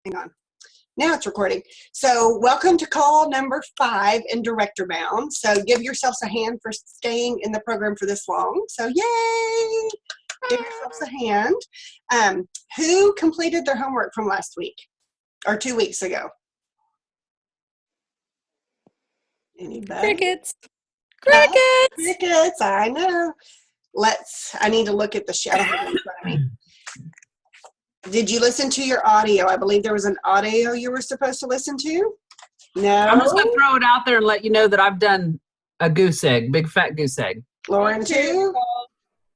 Hang on. Now it's recording. So welcome to call number 5 in Director Bound. So give yourselves a hand for staying in the program for this long. So yay! Give yourselves a hand. Who completed their homework from last week or 2 weeks ago? Anybody? Crickets. Crickets. Crickets, I know. I need to look at the show. I don't have it in front of me. Did you listen to your audio? I believe there was an audio you were supposed to listen to. No? I'm just going to throw it out there and let you know that I've done a goose egg, big fat goose egg. Lauren too?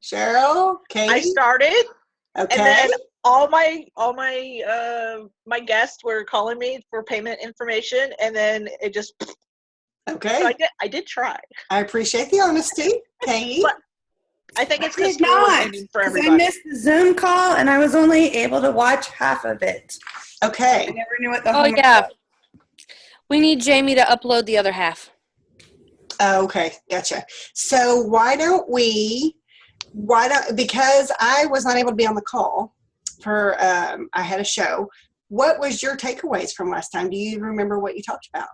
Cheryl? Katie? I started. Okay. And then all my guests were calling me for payment information, and then it just. Okay. So I did try. I appreciate the honesty, Katie. But I think it's because for everybody. I missed the Zoom call and I was only able to watch half of it. Okay. I never knew what the Oh, yeah. We need Jamie to upload the other half. Okay, gotcha. So because I was not able to be on the call for, I had a show. What was your takeaways from last time? Do you remember what you talked about?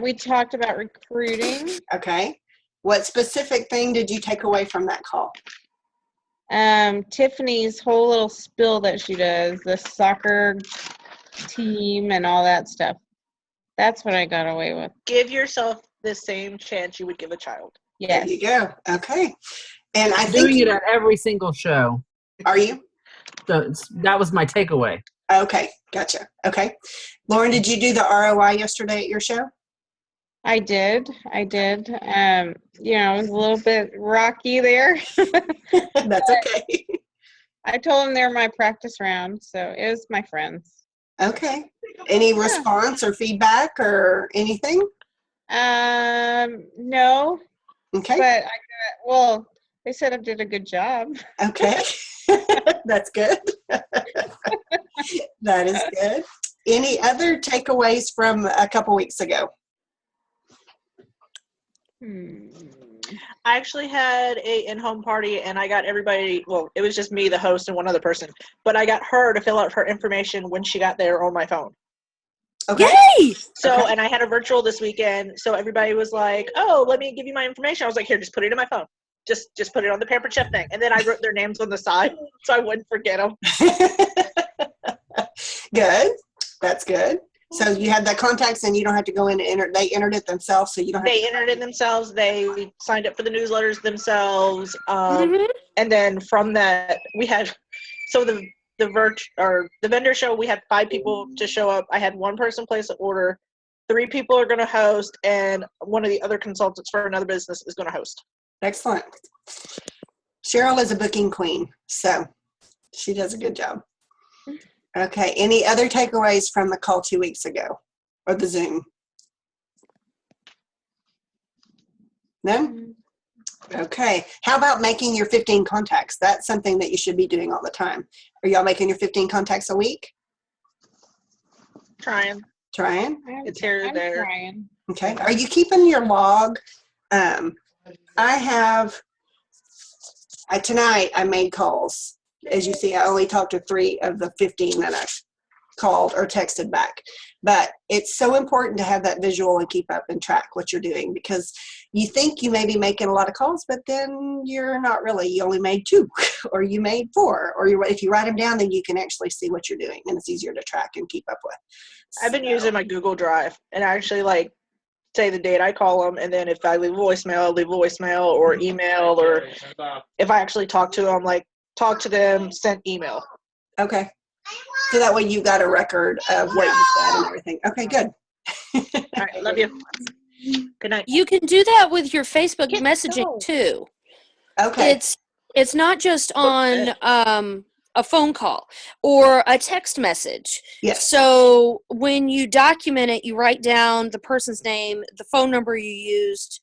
We talked about recruiting. Okay. What specific thing did you take away from that call? Tiffany's whole little spill that she does, the soccer team and all that stuff. That's what I got away with. Give yourself the same chance you would give a child. Yes. There you go. Okay. And I I'm think doing it at every single show. Are you? So that was my takeaway. Okay, gotcha. Okay. Lauren, did you do the ROI yesterday at your show? I did. It was a little bit rocky there. That's okay. I told them they're my practice round, so it was my friends. Okay. Any response or feedback or anything? No. Okay. But they said I did a good job. Okay. That's good. That is good. Any other takeaways from a couple weeks ago? I actually had a in-home party, and I got everybody. Well, it was just me, the host, and one other person. But I got her to fill out her information when she got there on my phone. Okay. Yay! So, and I had a virtual this weekend. So everybody was like, "Oh, let me give you my information." I was like, "Here, just put it in my phone. Just put it on the Pampered Chef thing." And then I wrote their names on the side so I wouldn't forget them. Good. That's good. So you had that contacts and you don't have to go in and enter. They entered it themselves, so you don't have They entered it themselves. They signed up for the newsletters themselves. And then from that, we had the vendor show. We had 5 people to show up. I had 1 person place an order. 3 people are going to host, and one of the other consultants for another business is going to host. Excellent. Cheryl is a booking queen, so she does a good job. Okay. Any other takeaways from the call 2 weeks ago or the Zoom? No? Okay. How about making your 15 contacts? That's something that you should be doing all the time. Are y'all making your 15 contacts a week? Trying. It's here or there. Trying. Okay. Are you keeping your log? Tonight I made calls. As you see, I only talked to 3 of the 15 that I called or texted back. But it's so important to have that visual and keep up and track what you're doing, because you think you may be making a lot of calls, but then you're not really. You only made 2 or you made 4. Or if you write them down, then you can actually see what you're doing, and it's easier to track and keep up with. I've been using my Google Drive, and I actually say the date I call them, and then if I leave a voicemail or email, or if I actually talk to them, talk to them, send email. Okay. So that way you got a record of what you said and everything. Okay, good. All right, love you. Good night. You can do that with your Facebook messaging too. Okay. It's not just on a phone call or a text message. Yes. So when you document it, you write down the person's name, the phone number you used,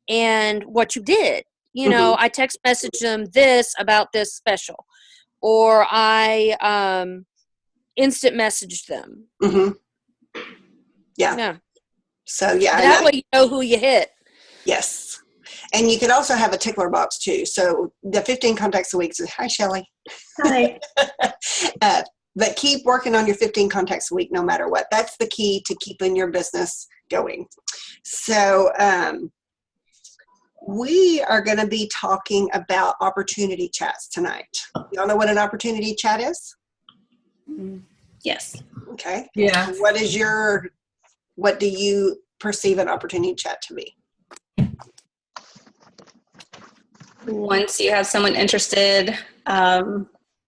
and what you did. I text message them this about this special, or I instant messaged them. Yeah. So yeah. That way you know who you hit. Yes. And you could also have a tickler box too. So the 15 contacts a week says, "Hi, Shelley. Hi. But keep working on your 15 contacts a week no matter what. That's the key to keeping your business going. So we are going to be talking about opportunity chats tonight. Y'all know what an opportunity chat is? Yes. Okay. Yeah. What do you perceive an opportunity chat to be? Once you have someone interested,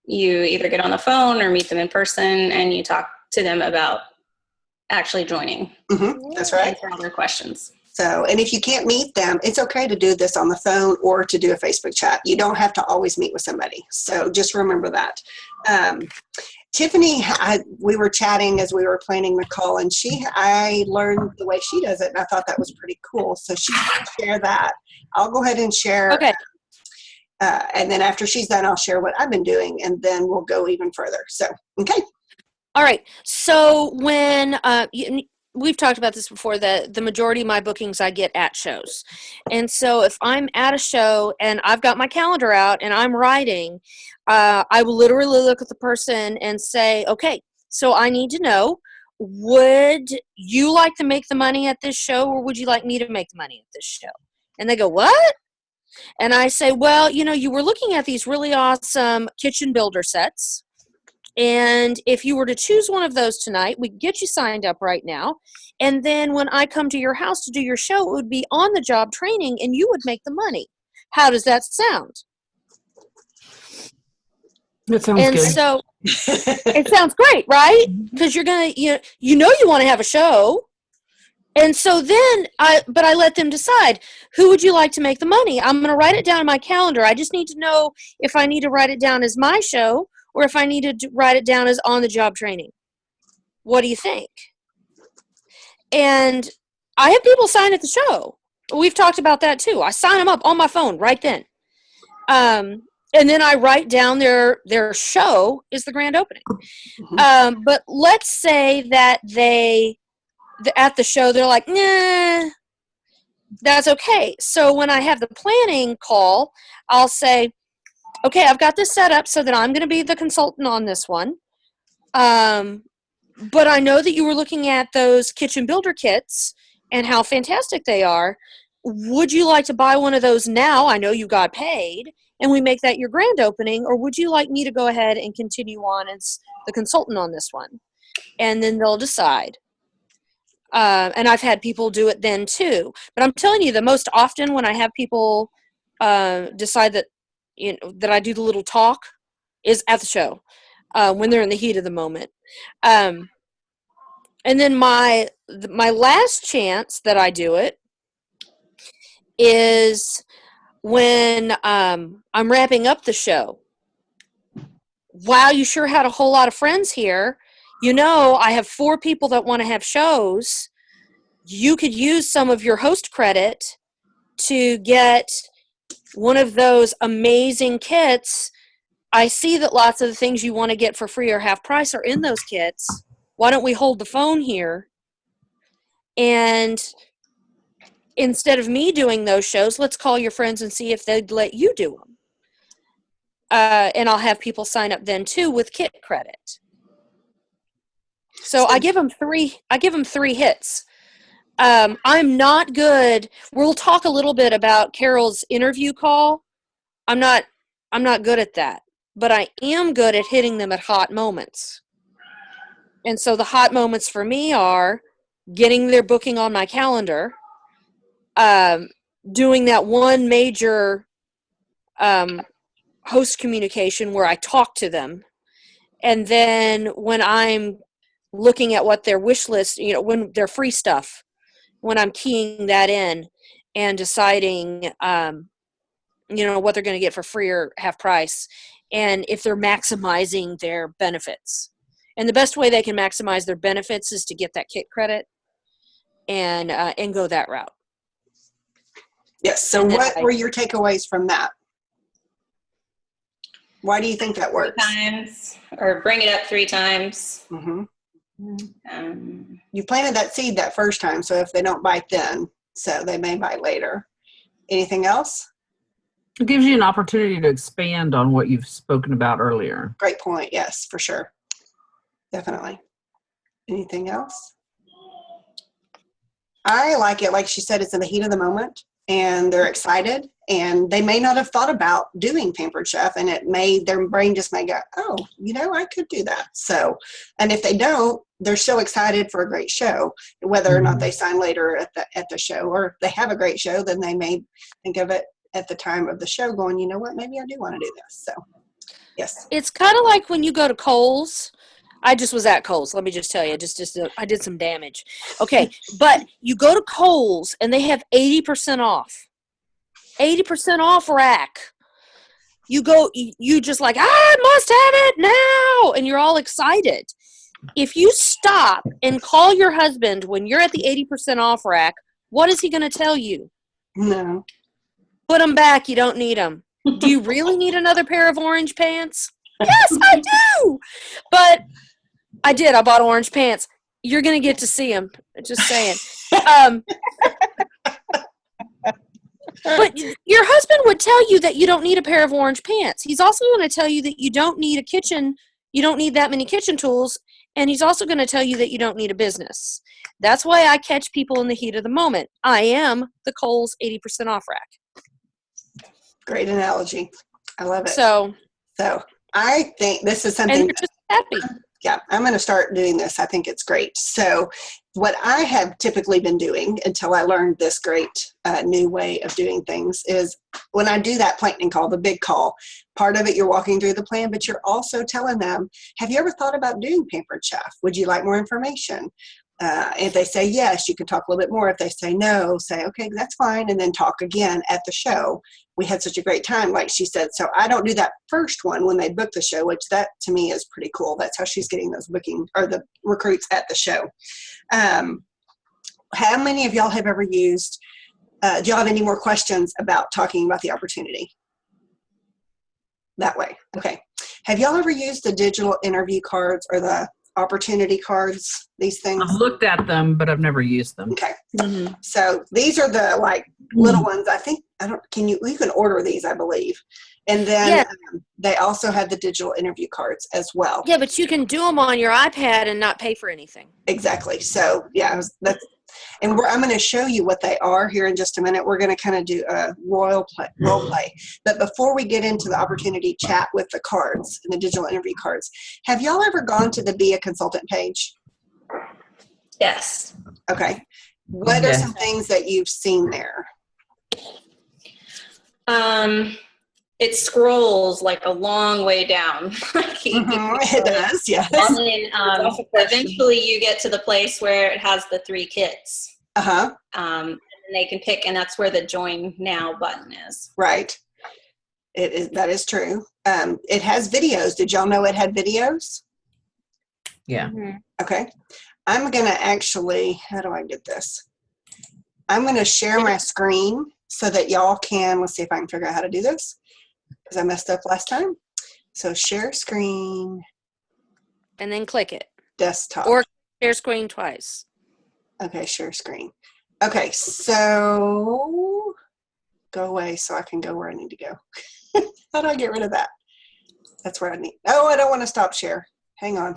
you either get on the phone or meet them in person and you talk to them about actually joining. That's right. Answer all their questions. So, and if you can't meet them, it's okay to do this on the phone or to do a Facebook chat. You don't have to always meet with somebody. So just remember that. Tiffany, we were chatting as we were planning the call, and I learned the way she does it, and I thought that was pretty cool. So she's going to share that. I'll go ahead and share. Okay. And then after she's done, I'll share what I've been doing, and then we'll go even further. So, okay. All right. So when we've talked about this before, the majority of my bookings I get at shows. And so if I'm at a show and I've got my calendar out and I'm writing, I will literally look at the person and say, okay, so I need to know, would you like to make the money at this show, or would you like me to make the money at this show? And they go, what? And I say, well, you were looking at these really awesome kitchen builder sets. And if you were to choose one of those tonight, we can get you signed up right now. And then when I come to your house to do your show, it would be on the job training and you would make the money. How does that sound? That sounds And good. so it sounds great, right? Because you're going to, you want to have a show. And so then I let them decide, who would you like to make the money? I'm going to write it down in my calendar. I just need to know if I need to write it down as my show or if I needed to write it down as on the job training. What do you think? And I have people sign at the show. We've talked about that too. I sign them up on my phone right then. And then I write down their show is the grand opening. But let's say that at the show, they're like, nah, that's okay. So when I have the planning call, I'll say, okay, I've got this set up so that I'm going to be the consultant on this one. But I know that you were looking at those kitchen builder kits and how fantastic they are. Would you like to buy one of those now? I know you got paid and we make that your grand opening, or would you like me to go ahead and continue on as the consultant on this one? And then they'll decide. And I've had people do it then too. But I'm telling you, the most often when I have people decide that that I do the little talk is at the show when they're in the heat of the moment. And then my last chance that I do it is when I'm wrapping up the show. Wow, you sure had a whole lot of friends here. I have 4 people that want to have shows. You could use some of your host credit to get one of those amazing kits. I see that lots of the things you want to get for free or half price are in those kits. Why don't we hold the phone here? And instead of me doing those shows, let's call your friends and see if they'd let you do them. And I'll have people sign up then too with kit credit. So I give them 3 hits. I'm not good. We'll talk a little bit about Carol's interview call. I'm not good at that, but I am good at hitting them at hot moments. And so the hot moments for me are getting their booking on my calendar, doing that one major host communication where I talk to them. And then when I'm looking at what their wish list, when their free stuff, when I'm keying that in and deciding, what they're going to get for free or half price, and if they're maximizing their benefits. And the best way they can maximize their benefits is to get that kit credit and go that route. Yes. So what were your takeaways from that? Why do you think that works? 3 times, or bring it up 3 times. Mm-hmm. You planted that seed that first time, so if they don't bite then, so they may bite later. Anything else? It gives you an opportunity to expand on what you've spoken about earlier. Great point. Yes, for sure. Definitely. Anything else? I like it. Like she said, it's in the heat of the moment and they're excited and they may not have thought about doing Pampered Chef, and their brain just may go, oh, I could do that. So, and if they don't, they're so excited for a great show, whether or not they sign later at the show, or if they have a great show, then they may think of it at the time of the show going, you know what, maybe I do want to do this. So, yes. It's kind of like when you go to Kohl's. I just was at Kohl's. Let me just tell you, I did some damage. Okay, but you go to Kohl's and they have 80% off. 80% off rack. You go, you just like, I must have it now, and you're all excited. If you stop and call your husband when you're at the 80% off rack, what is he going to tell you? No. Put them back. You don't need them. Do you really need another pair of orange pants? Yes, I do. But I did. I bought orange pants. You're going to get to see them. Just saying. But your husband would tell you that you don't need a pair of orange pants. He's also going to tell you that you don't need a kitchen. You don't need that many kitchen tools. And he's also going to tell you that you don't need a business. That's why I catch people in the heat of the moment. I am the Kohl's 80% off rack. Great analogy. I love it. So I think this is something. And you're just happy. Yeah, I'm going to start doing this. I think it's great. So what I have typically been doing until I learned this great new way of doing things is when I do that planning call, the big call, part of it you're walking through the plan, but you're also telling them, have you ever thought about doing Pampered Chef? Would you like more information? If they say yes, you can talk a little bit more. If they say no, say, okay, that's fine. And then talk again at the show. We had such a great time, like she said. So I don't do that first one when they book the show, which that to me is pretty cool. That's how she's getting those booking or the recruits at the show. How many of y'all have ever used, do y'all have any more questions about talking about the opportunity? That way. Okay. Have y'all ever used the digital interview cards or the opportunity cards, these things? I've looked at them, but I've never used them. Okay. Mm-hmm. So these are the little ones. I think, you can order these, I believe. And then they also have the digital interview cards as well. Yeah, but you can do them on your iPad and not pay for anything. Exactly. So I'm going to show you what they are here in just a minute. We're going to kind of do a role play. But before we get into the opportunity chat with the cards and the digital interview cards, have y'all ever gone to the Be a Consultant page? Yes. Okay. What are some things that you've seen there? It scrolls like a long way down. It does, yes. And then eventually you get to the place where it has the 3 kits. Uh-huh. And they can pick, and that's where the Join Now button is. Right. That is true. It has videos. Did y'all know it had videos? Yeah. Mm-hmm. Okay. I'm going to actually, how do I get this? I'm going to share my screen so that y'all can, let's see if I can figure out how to do this, because I messed up last time. So share screen. And then click it. Desktop. Or share screen twice. Okay, share screen. Okay, so go away so I can go where I need to go. How do I get rid of that? That's where I need. Oh, I don't want to stop share. Hang on.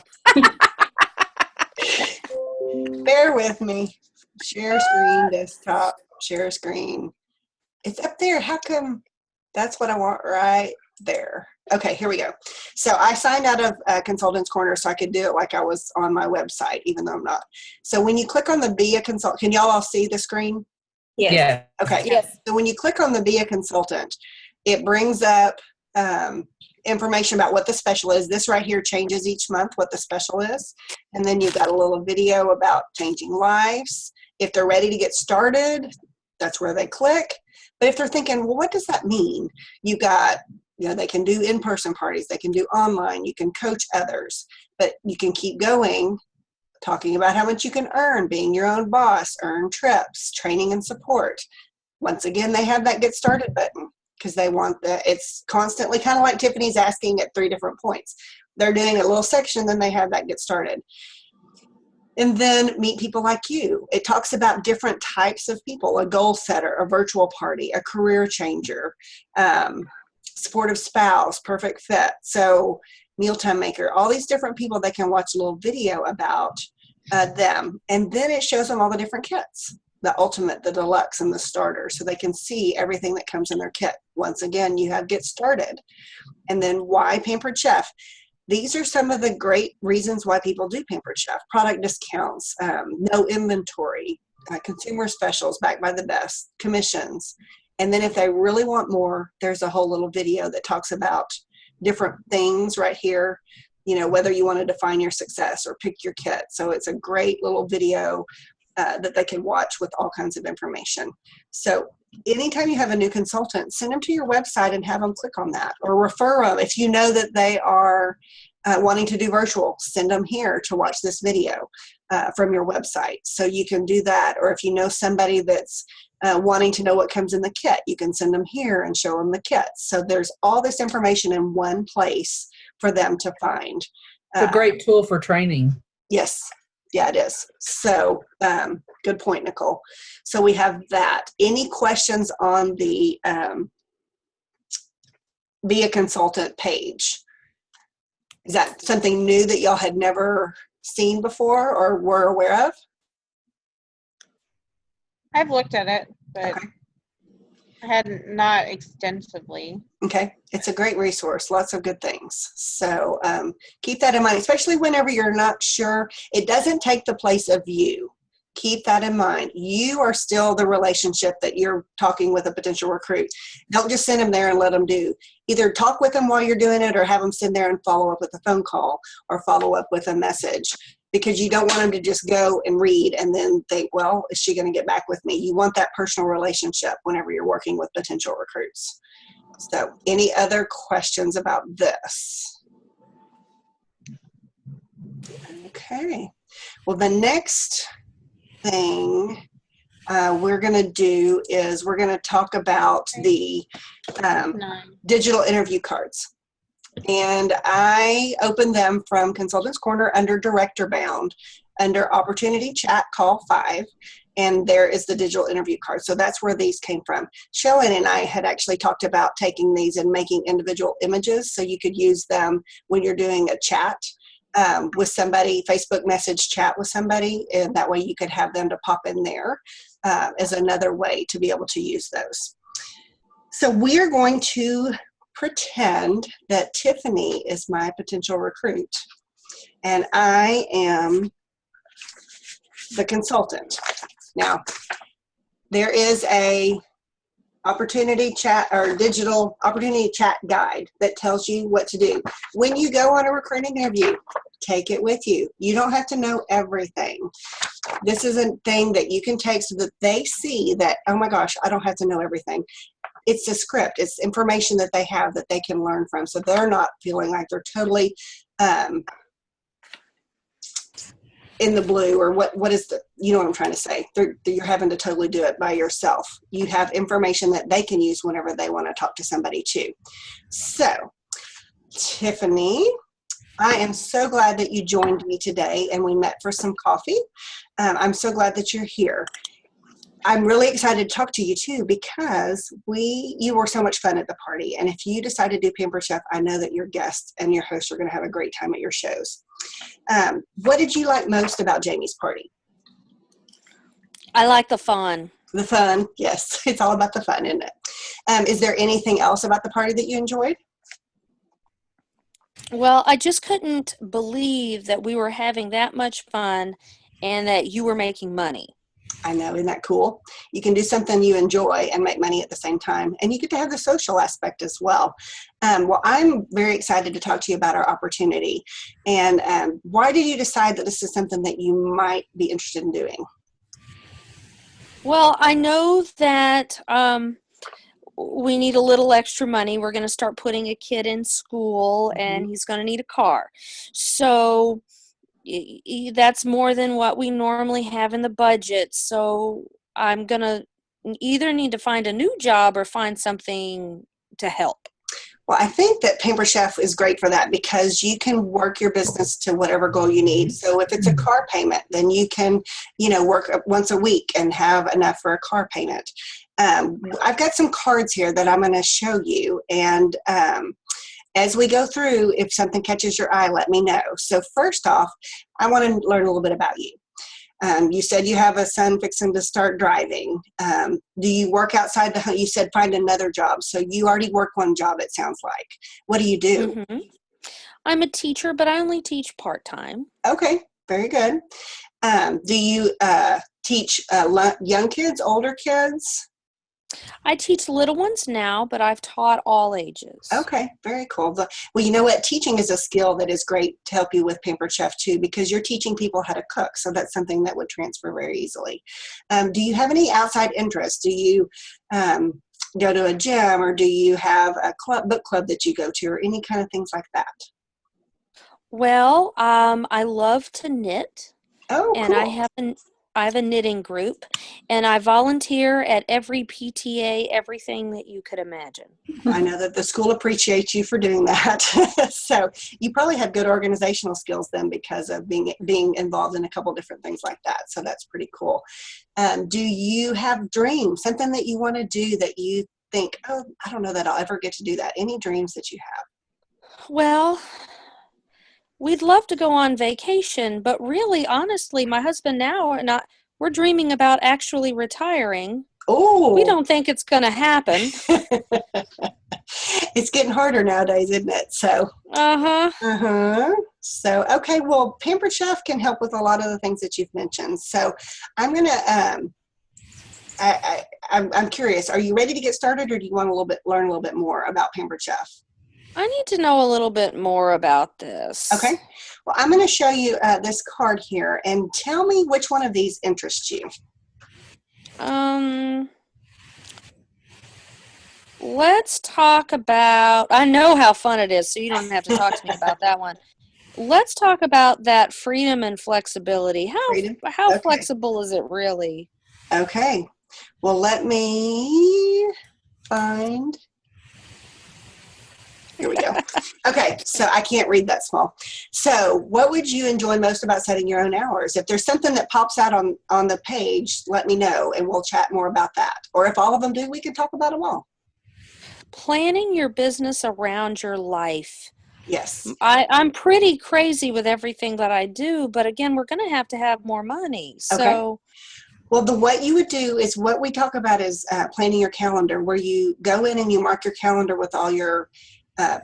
Bear with me. Share screen, desktop, share screen. It's up there. How come? That's what I want right there. Okay, here we go. So I signed out of Consultants Corner so I could do it like I was on my website, even though I'm not. So when you click on the Be a Consultant, can y'all all see the screen? Yes. Yeah. Okay. Yes. So when you click on the Be a Consultant, it brings up information about what the special is. This right here changes each month what the special is. And then you've got a little video about changing lives. If they're ready to get started, that's where they click. But if they're thinking, well, what does that mean? You got, they can do in-person parties. They can do online. You can coach others. But you can keep going, talking about how much you can earn, being your own boss, earn trips, training and support. Once again, they have that Get Started button because they want that. It's constantly kind of like Tiffany's asking at 3 different points. They're doing a little section, then they have that Get Started. And then meet people like you. It talks about different types of people, a goal setter, a virtual party, a career changer, supportive spouse, perfect fit. So mealtime maker, all these different people that can watch a little video about them. And then it shows them all the different kits, the ultimate, the deluxe, and the starter, so they can see everything that comes in their kit. Once again, you have Get Started. And then why Pampered Chef? These are some of the great reasons why people do Pampered Chef. Product discounts, no inventory, consumer specials backed by the best, commissions. And then if they really want more, there's a whole little video that talks about different things right here, whether you want to define your success or pick your kit. So it's a great little video that they can watch with all kinds of information. So anytime you have a new consultant, send them to your website and have them click on that, or refer them. If you know that they are wanting to do virtual, send them here to watch this video from your website. So you can do that. Or if you know somebody that's wanting to know what comes in the kit, you can send them here and show them the kits. So there's all this information in one place for them to find. It's a great tool for training. Yes. Yeah, it is. So good point, Nicole. So we have that. Any questions on the Be a Consultant page? Is that something new that y'all had never seen before or were aware of? I've looked at it, but Okay. I hadn't, not extensively. Okay, it's a great resource, lots of good things. So keep that in mind, especially whenever you're not sure. It doesn't take the place of you. Keep that in mind. You are still the relationship that you're talking with a potential recruit. Don't just send them there and let them do. Either talk with them while you're doing it or have them sit there and follow up with a phone call or follow up with a message, because you don't want them to just go and read and then think, well, is she going to get back with me? You want that personal relationship whenever you're working with potential recruits. So any other questions about this? Okay. Well, the next thing we're going to do is we're going to talk about the digital interview cards. And I opened them from Consultants Corner under Director Bound, under Opportunity Chat Call 5. And there is the digital interview card. So that's where these came from. Shelley and I had actually talked about taking these and making individual images so you could use them when you're doing a chat with somebody, Facebook message chat with somebody, and that way you could have them to pop in there as another way to be able to use those. So we're going to pretend that Tiffany is my potential recruit and I am the consultant. Now, there is a opportunity chat or digital opportunity chat guide that tells you what to do. When you go on a recruiting interview, take it with you. You don't have to know everything. This is a thing that you can take so that they see that, oh my gosh, I don't have to know everything. It's a script. It's information that they have that they can learn from. So they're not feeling like they're totally in the blue, or what is the, you know what I'm trying to say. You're having to totally do it by yourself. You have information that they can use whenever they want to talk to somebody too. So, Tiffany, I am so glad that you joined me today and we met for some coffee. I'm so glad that you're here. I'm really excited to talk to you too, because you were so much fun at the party. And if you decide to do Pampered Chef, I know that your guests and your hosts are going to have a great time at your shows. What did you like most about Jamie's party? I like the fun. The fun, yes. It's all about the fun, isn't it? Is there anything else about the party that you enjoyed? Well, I just couldn't believe that we were having that much fun and that you were making money. I know, isn't that cool? You can do something you enjoy and make money at the same time. And you get to have the social aspect as well. Well, I'm very excited to talk to you about our opportunity. And why did you decide that this is something that you might be interested in doing? Well, I know that we need a little extra money. We're going to start putting a kid in school, and he's going to need a car. So that's more than what we normally have in the budget. So I'm going to either need to find a new job or find something to help. Well, I think that Pamper Chef is great for that because you can work your business to whatever goal you need. So if it's a car payment, then you can, work once a week and have enough for a car payment. I've got some cards here that I'm going to show you. And as we go through, if something catches your eye, let me know. So first off, I want to learn a little bit about you. You said you have a son fixing to start driving. Do you work outside the home? You said find another job. So you already work one job, it sounds like. What do you do? I'm a teacher, but I only teach part-time. Okay, very good. Do you teach young kids, older kids? I teach little ones now, but I've taught all ages. Okay, very cool. Well, you know what? Teaching is a skill that is great to help you with Pampered Chef too, because you're teaching people how to cook. So that's something that would transfer very easily. Do you have any outside interests? Do you go to a gym, or do you have a book club that you go to, or any kind of things like that? Well, I love to knit. Oh, and cool. I have a knitting group, and I volunteer at every PTA, everything that you could imagine. I know that the school appreciates you for doing that. So you probably have good organizational skills then because of being involved in a couple different things like that. So that's pretty cool. Do you have dreams, something that you want to do that you think, oh, I don't know that I'll ever get to do that? Any dreams that you have? Well, we'd love to go on vacation, but really, honestly, my husband now and I, we're dreaming about actually retiring. Oh, We don't think it's going to happen. It's getting harder nowadays, isn't it? So, So, okay, well, Pampered Chef can help with a lot of the things that you've mentioned. So, I'm gonna, I'm curious. Are you ready to get started, or do you want to learn a little bit more about Pampered Chef? I need to know a little bit more about this. Okay. Well, I'm going to show you this card here, and tell me which one of these interests you. Let's talk about, I know how fun it is, so you don't have to talk to me about that one. Let's talk about that freedom and flexibility. How Okay. flexible is it really? Okay. Well, let me find. Here we go. Okay, so I can't read that small. So what would you enjoy most about setting your own hours? If there's something that pops out on the page, let me know, and we'll chat more about that. Or if all of them do, we can talk about them all. Planning your business around your life. Yes. I'm pretty crazy with everything that I do, but again, we're going to have more money. So. Okay. Well, what you would do is what we talk about is planning your calendar, where you go in and you mark your calendar with all your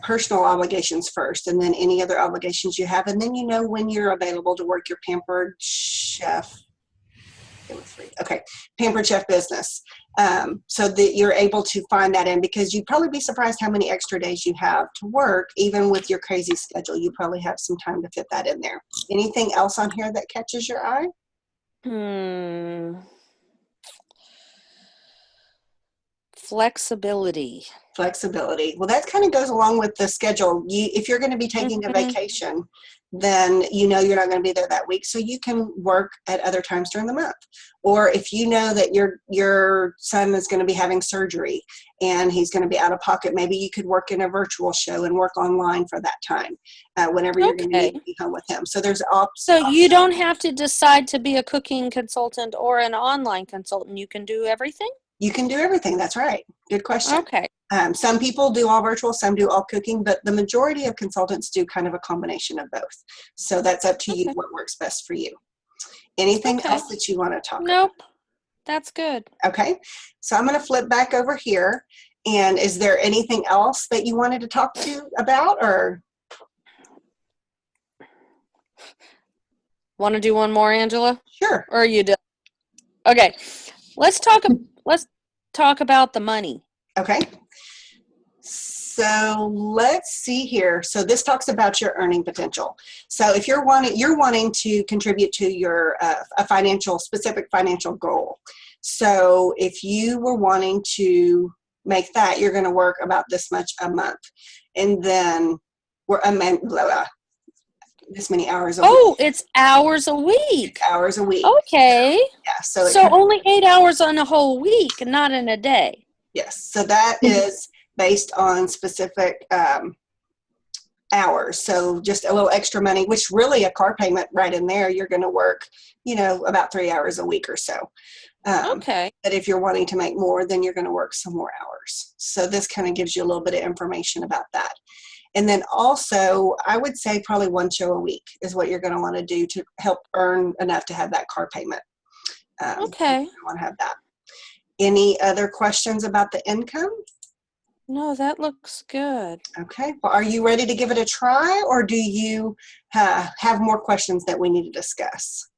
personal obligations first, and then any other obligations you have, and then you know when you're available to work your Pampered Chef. Okay, Pampered Chef business, so that you're able to find that in, because you'd probably be surprised how many extra days you have to work, even with your crazy schedule. You probably have some time to fit that in there. Anything else on here that catches your eye? Flexibility. Well, that kind of goes along with the schedule. If you're going to be taking a vacation, then you know you're not going to be there that week, so you can work at other times during the month. Or if you know that your son is going to be having surgery and he's going to be out of pocket, maybe you could work in a virtual show and work online for that time whenever you're going to need to be home with him. So there's So you don't have to decide to be a cooking consultant or an online consultant. You can do everything? You can do everything. That's right. Good question. Okay. Some people do all virtual, some do all cooking, but the majority of consultants do kind of a combination of both. So that's up to you what works best for you. Anything else that you want to talk about? Nope. That's good. Okay. So I'm going to flip back over here. And is there anything else that you wanted to talk about, or? Want to do one more, Angela? Sure. Or are you done? Okay. Let's talk about the money. Okay. So let's see here. So this talks about your earning potential. So if you're wanting to contribute to your a specific financial goal. So if you were wanting to make that, you're going to work about this much a month, and then this many hours a week. Oh, it's hours a week. Hours a week. Okay. Yeah. So only 8 hours on a whole week, not in a day. Yes. So that is based on specific hours. So just a little extra money, which really a car payment right in there, you're going to work, about 3 hours a week or so. Okay. But if you're wanting to make more, then you're going to work some more hours. So this kind of gives you a little bit of information about that. And then also, I would say probably one show a week is what you're going to want to do to help earn enough to have that car payment. Okay. You want to have that. Any other questions about the income? No, that looks good. Okay. Well, are you ready to give it a try, or do you have more questions that we need to discuss?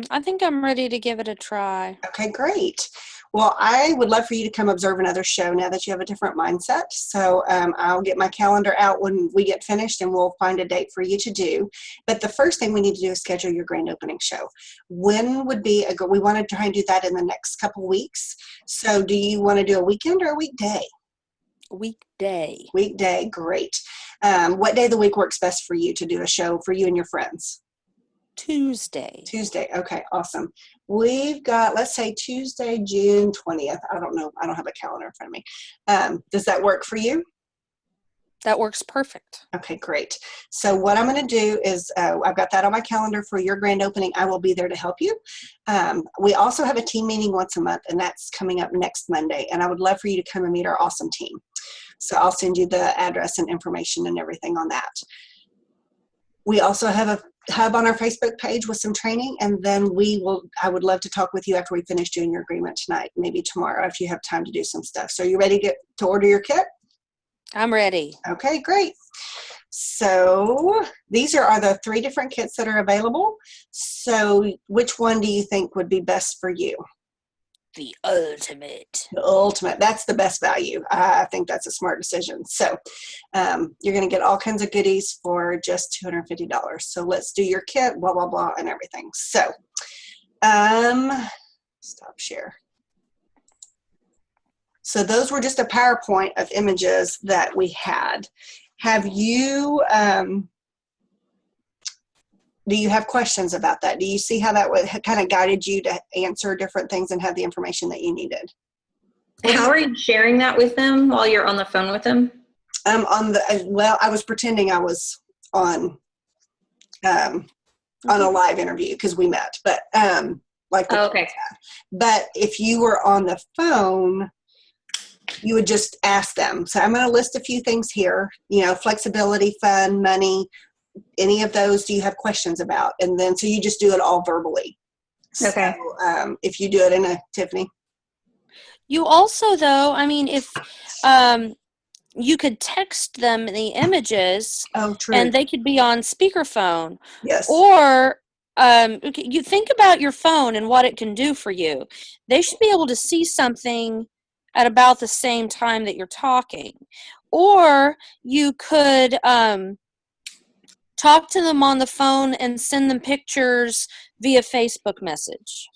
I think I'm ready to give it a try. Okay, great. Well, I would love for you to come observe another show now that you have a different mindset. So I'll get my calendar out when we get finished, and we'll find a date for you to do. But the first thing we need to do is schedule your grand opening show. When would be we want to try and do that in the next couple weeks. So do you want to do a weekend or a weekday? Weekday. Weekday, great. What day of the week works best for you to do a show for you and your friends? Tuesday. Tuesday. Okay, awesome. We've got, let's say Tuesday, June 20th. I don't know. I don't have a calendar in front of me. Does that work for you? That works perfect. Okay, great. So what I'm going to do is I've got that on my calendar for your grand opening. I will be there to help you. We also have a team meeting once a month, and that's coming up next Monday. And I would love for you to come and meet our awesome team. So I'll send you the address and information and everything on that. We also have a hub on our Facebook page with some training, and then I would love to talk with you after we finish doing your agreement tonight, maybe tomorrow if you have time to do some stuff. So are you ready to order your kit? I'm ready. Okay, great. So these are the 3 different kits that are available. So which one do you think would be best for you? The ultimate. The ultimate. That's the best value. I think that's a smart decision. So you're going to get all kinds of goodies for just $250. So let's do your kit, blah, blah, blah, and everything. So stop share. So those were just a PowerPoint of images that we had. Have you, do you have questions about that? Do you see how that kind of guided you to answer different things and have the information that you needed? How are you sharing that with them while you're on the phone with them? I was pretending I was on a live interview because we met, but Okay. But if you were on the phone, you would just ask them. So I'm going to list a few things here, flexibility, fun, money, any of those do you have questions about? And then, so you just do it all verbally. Okay. So, if you do it Tiffany. You also, though, if you could text them the images. Oh, true. And they could be on speakerphone. Yes. Or you think about your phone and what it can do for you. They should be able to see something at about the same time that you're talking. Or you could talk to them on the phone and send them pictures via Facebook message.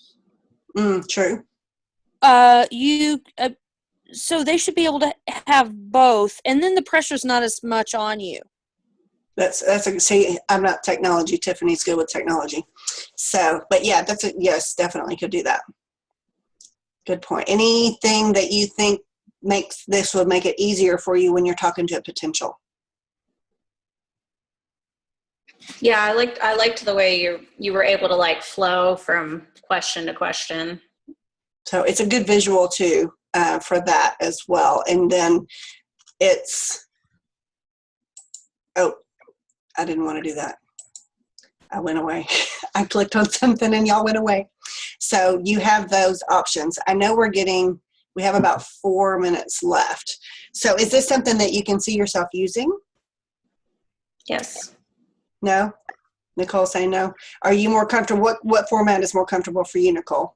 True. So they should be able to have both, and then the pressure's not as much on you. See, I'm not technology. Tiffany's good with technology. So, but yeah, yes, definitely could do that. Good point. Anything that you think would make it easier for you when you're talking to a potential? Yeah, I liked the way you were able to flow from question to question. So it's a good visual too for that as well. And then I didn't want to do that. I went away. I clicked on something and y'all went away. So you have those options. I know we have about 4 minutes left. So is this something that you can see yourself using? Yes. No? Nicole saying no. Are you more comfortable? What format is more comfortable for you, Nicole?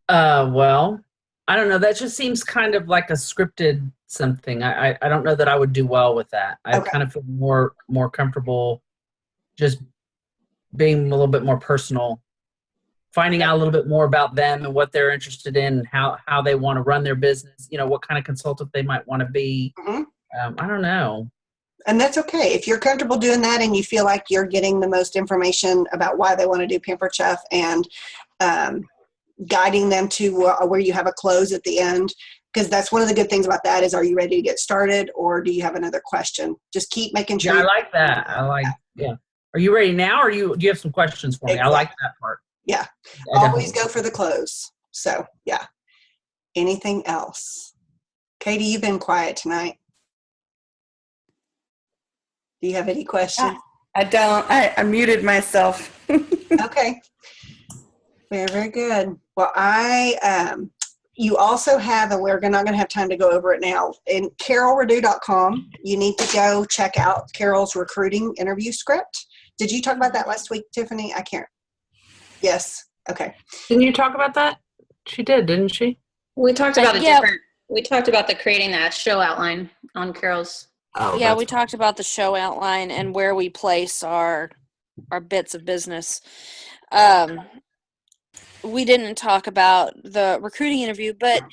Well, I don't know. That just seems kind of like a scripted something. I don't know that I would do well with that. I kind of feel more comfortable just being a little bit more personal, finding out a little bit more about them and what they're interested in and how they want to run their business, what kind of consultant they might want to be. Mm-hmm. I don't know. And that's okay. If you're comfortable doing that and you feel like you're getting the most information about why they want to do Pampered Chef and guiding them to where you have a close at the end, Because that's one of the good things about that is, are you ready to get started, or do you have another question? Just keep making sure. Yeah, I like that. Yeah. Are you ready now, or do you have some questions for me? I like that part. Yeah. I Always definitely- go for the close. So, yeah. Anything else? Katie, you've been quiet tonight. Do you have any questions? I don't. I muted myself. Okay. Very, very good. Well, you also have, and we're not going to have time to go over it now, in carolredu.com, you need to go check out Carol's recruiting interview script. Did you talk about that last week, Tiffany? I can't. Yes. Okay. Didn't you talk about that? She did, didn't she? We talked about Yeah. we talked about the creating that show outline on Carol's. Oh, Yeah, we talked about the show outline and where we place our bits of business. We didn't talk about the recruiting interview, but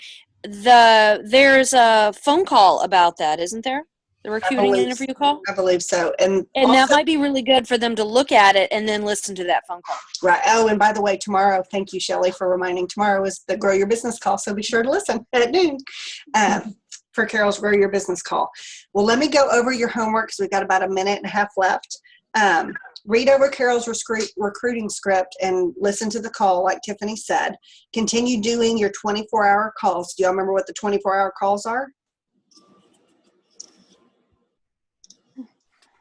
there's a phone call about that, isn't there? The recruiting believe interview call? I believe so. And And also, that might be really good for them to look at it and then listen to that phone call. right. Oh, and by the way, tomorrow, thank you, Shelley, for reminding, tomorrow is the Grow Your Business call. So be sure to listen at noon for Carol's Grow Your Business call. Well, let me go over your homework because we've got about a minute and a half left. Read over Carol's recruiting script and listen to the call, like Tiffany said. Continue doing your 24-hour calls. Do y'all remember what the 24-hour calls are?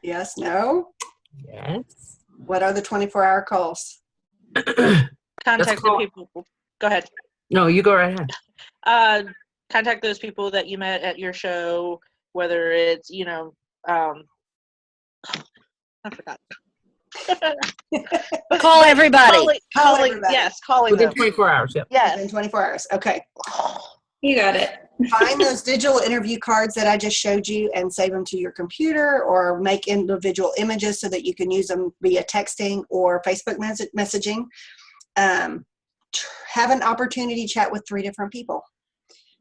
Yes, no? Yes. What are the 24-hour calls? Contact the call- people. Go ahead. No, you go right ahead. Contact those people that you met at your show, whether it's, I forgot. Call everybody. Calling, everybody. yes, calling Within them. 24 hours, yep. Yes. Within 24 hours. Okay. You got it. Find those digital interview cards that I just showed you and save them to your computer, or make individual images so that you can use them via texting or Facebook messaging. Have an opportunity to chat with 3 different people.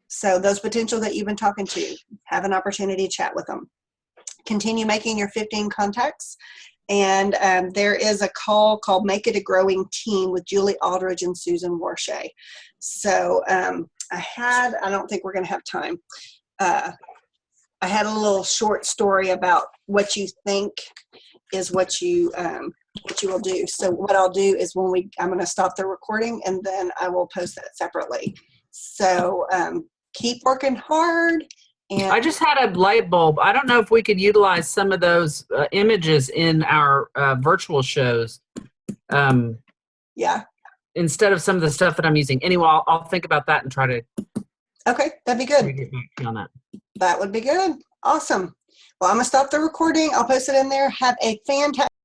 So those potential that you've been talking to, have an opportunity to chat with them. Continue making your 15 contacts. And there is a call called Make It a Growing Team with Julie Aldridge and Susan Warshay. So I don't think we're going to have time. I had a little short story about what you think is what you will do. So what I'll do is I'm going to stop the recording and then I will post that separately. So keep working hard. And I just had a light bulb. I don't know if we could utilize some of those images in our virtual shows yeah. instead of some of the stuff that I'm using. Anyway, I'll think about that and try to Okay, that'd be good. get back to you on that. That would be good. Awesome. Well, I'm going to stop the recording. I'll post it in there. Have a fantastic